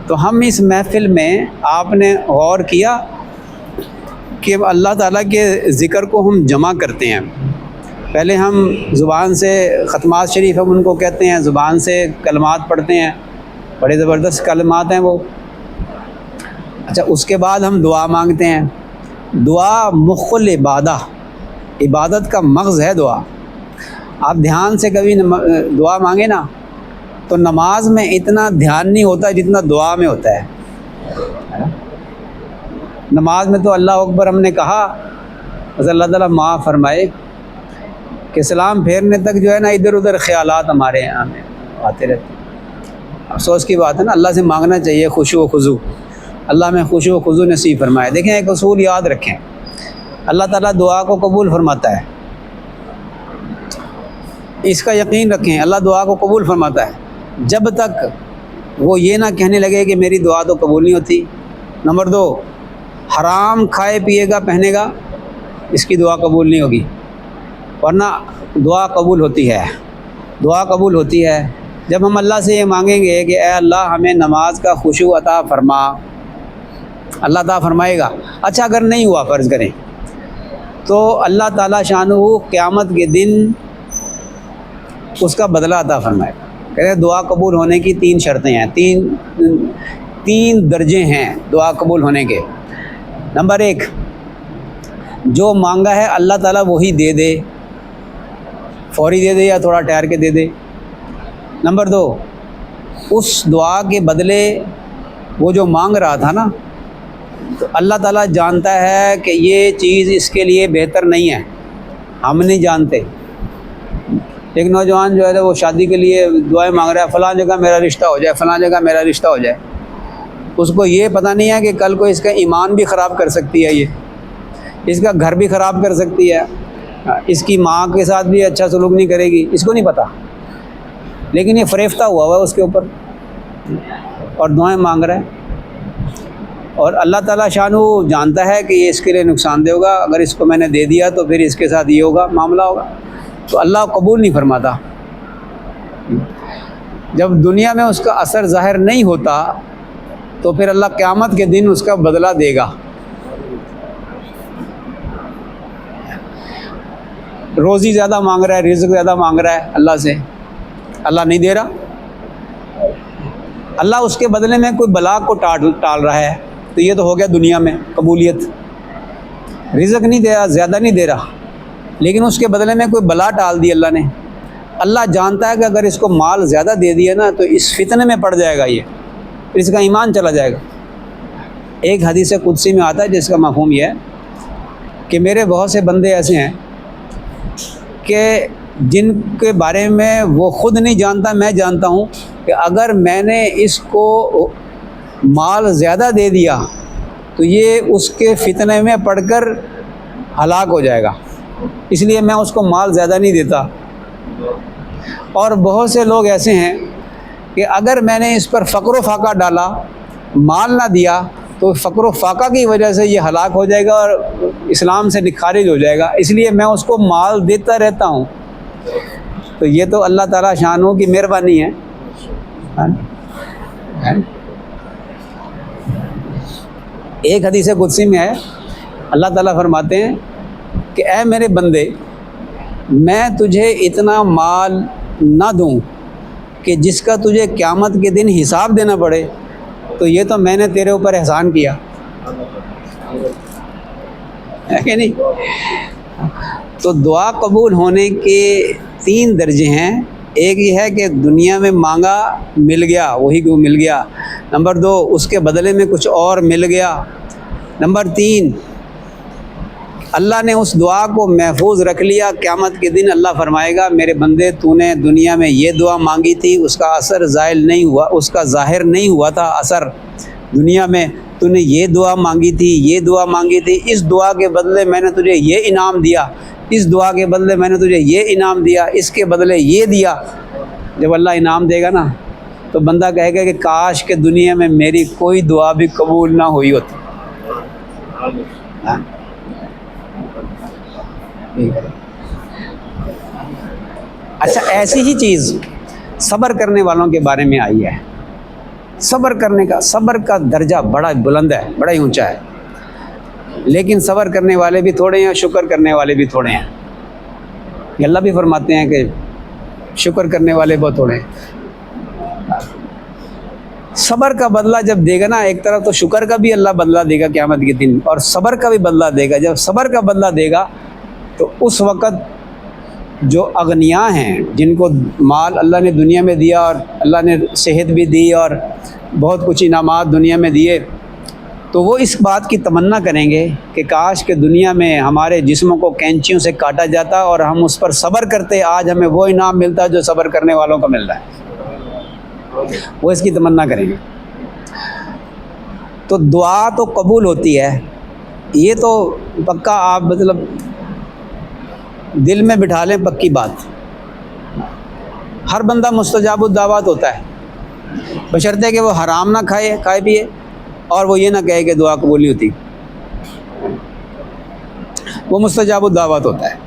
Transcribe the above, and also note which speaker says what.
Speaker 1: تو ہم اس محفل میں آپ نے غور کیا کہ اللہ تعالیٰ کے ذکر کو ہم جمع کرتے ہیں. پہلے ہم زبان سے ختمات شریف ہم ان کو کہتے ہیں، زبان سے کلمات پڑھتے ہیں، بڑے زبردست کلمات ہیں وہ. اچھا، اس کے بعد ہم دعا مانگتے ہیں. دعا مخ العبادہ، عبادت کا مغز ہے دعا. آپ دھیان سے کبھی دعا مانگے نا تو نماز میں اتنا دھیان نہیں ہوتا جتنا دعا میں ہوتا ہے. نماز میں تو اللہ اکبر ہم نے کہا بس اللہ تعالیٰ معاف فرمائے کہ سلام پھیرنے تک جو ہے نا ادھر ادھر خیالات ہمارے یہاں میں آتے رہتے ہیں. افسوس کی بات ہے نا. اللہ سے مانگنا چاہیے خشوع و خضوع. اللہ میں خشوع و خضوع نصیب فرمائے. دیکھیں ایک اصول یاد رکھیں، اللہ تعالیٰ دعا کو قبول فرماتا ہے. اس کا یقین رکھیں، اللہ دعا کو قبول فرماتا ہے جب تک وہ یہ نہ کہنے لگے کہ میری دعا تو قبول نہیں ہوتی. نمبر 2، حرام کھائے پیے گا پہنے گا، اس کی دعا قبول نہیں ہوگی. ورنہ دعا قبول ہوتی ہے. دعا قبول ہوتی ہے جب ہم اللہ سے یہ مانگیں گے کہ اے اللہ ہمیں نماز کا خشوع عطا فرما. اللہ عطا فرمائے گا. اچھا اگر نہیں ہوا فرض کریں تو اللہ تعالیٰ شانہ قیامت کے دن اس کا بدلہ عطا فرمائے گا. کہتے ہیں دعا قبول ہونے کی 3 شرطیں ہیں، تین درجے ہیں دعا قبول ہونے کے. نمبر 1، جو مانگا ہے اللہ تعالیٰ وہی دے دے، فوری دے دے یا تھوڑا ٹھہر کے دے دے. نمبر 2، اس دعا کے بدلے وہ جو مانگ رہا تھا نا تو اللہ تعالیٰ جانتا ہے کہ یہ چیز اس کے لیے بہتر نہیں ہے، ہم نہیں جانتے. ایک نوجوان جو ہے وہ شادی کے لیے دعائیں مانگ رہا ہے، فلاں جگہ میرا رشتہ ہو جائے، فلاں جگہ میرا رشتہ ہو جائے. اس کو یہ پتہ نہیں ہے کہ کل کو اس کا ایمان بھی خراب کر سکتی ہے، یہ اس کا گھر بھی خراب کر سکتی ہے، اس کی ماں کے ساتھ بھی اچھا سلوک نہیں کرے گی. اس کو نہیں پتہ، لیکن یہ فریفتہ ہوا ہوا ہے اس کے اوپر اور دعائیں مانگ رہا ہے. اور اللہ تعالیٰ شانہ جانتا ہے کہ یہ اس کے لیے نقصان دہ ہوگا، اگر اس کو میں نے دے دیا تو پھر اس کے ساتھ یہ ہوگا، معاملہ ہوگا. تو اللہ قبول نہیں فرماتا. جب دنیا میں اس کا اثر ظاہر نہیں ہوتا تو پھر اللہ قیامت کے دن اس کا بدلہ دے گا. روزی زیادہ مانگ رہا ہے، رزق زیادہ مانگ رہا ہے اللہ سے، اللہ نہیں دے رہا. اللہ اس کے بدلے میں کوئی بلا کو ٹال رہا ہے تو یہ تو ہو گیا دنیا میں قبولیت. رزق نہیں دے رہا، زیادہ نہیں دے رہا، لیکن اس کے بدلے میں کوئی بلا ٹال دی اللہ نے. اللہ جانتا ہے کہ اگر اس کو مال زیادہ دے دیا نا تو اس فتنے میں پڑ جائے گا، یہ اس کا ایمان چلا جائے گا. ایک حدیث قدسی میں آتا ہے جس کا مفہوم یہ ہے کہ میرے بہت سے بندے ایسے ہیں کہ جن کے بارے میں وہ خود نہیں جانتا، میں جانتا ہوں کہ اگر میں نے اس کو مال زیادہ دے دیا تو یہ اس کے فتنے میں پڑ کر ہلاک ہو جائے گا، اس لیے میں اس کو مال زیادہ نہیں دیتا. اور بہت سے لوگ ایسے ہیں کہ اگر میں نے اس پر فقر و فاقہ ڈالا، مال نہ دیا، تو فقر و فاقہ کی وجہ سے یہ ہلاک ہو جائے گا اور اسلام سے خارج ہو جائے گا، اس لیے میں اس کو مال دیتا رہتا ہوں. تو یہ تو اللہ تعالیٰ شانہ کی مہربانی ہے. ایک حدیث قدسی میں ہے، اللہ تعالیٰ فرماتے ہیں کہ اے میرے بندے، میں تجھے اتنا مال نہ دوں کہ جس کا تجھے قیامت کے دن حساب دینا پڑے، تو یہ تو میں نے تیرے اوپر احسان کیا ہے کہ نہیں. تو دعا قبول ہونے کے 3 درجے ہیں. ایک یہ ہے کہ دنیا میں مانگا مل گیا، وہی کو مل گیا. نمبر 2، اس کے بدلے میں کچھ اور مل گیا. نمبر 3، اللہ نے اس دعا کو محفوظ رکھ لیا. قیامت کے دن اللہ فرمائے گا میرے بندے تو نے دنیا میں یہ دعا مانگی تھی، اس کا اثر زائل نہیں ہوا، اس کا ظاہر نہیں ہوا تھا اثر. دنیا میں تو نے یہ دعا مانگی تھی، یہ دعا مانگی تھی، اس دعا کے بدلے میں نے تجھے یہ انعام دیا، اس دعا کے بدلے میں نے تجھے یہ انعام دیا، اس کے بدلے یہ دیا. جب اللہ انعام دے گا نا تو بندہ کہے گا کہ کاش کہ دنیا میں میری کوئی دعا بھی قبول نہ ہوئی ہوتی. اچھا، ایسی ہی چیز صبر کرنے والوں کے بارے میں آئی ہے. صبر کرنے کا، صبر کا درجہ بڑا بلند ہے، بڑا ہی اونچا ہے، لیکن صبر کرنے والے بھی تھوڑے ہیں، شکر کرنے والے بھی تھوڑے ہیں۔ اللہ بھی فرماتے ہیں کہ شکر کرنے والے بہت تھوڑے ہیں۔ صبر کا بدلہ جب دے گا نا، ایک طرف تو شکر کا بھی اللہ بدلہ دے گا قیامت کے دن، اور صبر کا بھی بدلہ دے گا۔ جب صبر کا بدلہ دے گا تو اس وقت جو اغنیاء ہیں، جن کو مال اللہ نے دنیا میں دیا اور اللہ نے صحت بھی دی اور بہت کچھ انعامات دنیا میں دیے، تو وہ اس بات کی تمنا کریں گے کہ کاش کہ دنیا میں ہمارے جسموں کو کینچیوں سے کاٹا جاتا اور ہم اس پر صبر کرتے، آج ہمیں وہ انعام ملتا جو صبر کرنے والوں کو مل رہا ہے۔ وہ اس کی تمنا کریں گے۔ تو دعا تو قبول ہوتی ہے، یہ تو پکا، آپ مطلب دل میں بٹھا لیں پکی بات۔ ہر بندہ مستجاب الدعوات ہوتا ہے، بشرطے کہ وہ حرام نہ کھائے پیے، اور وہ یہ نہ کہے کہ دعا قبول نہیں ہوتی، وہ مستجاب الدعوات ہوتا ہے۔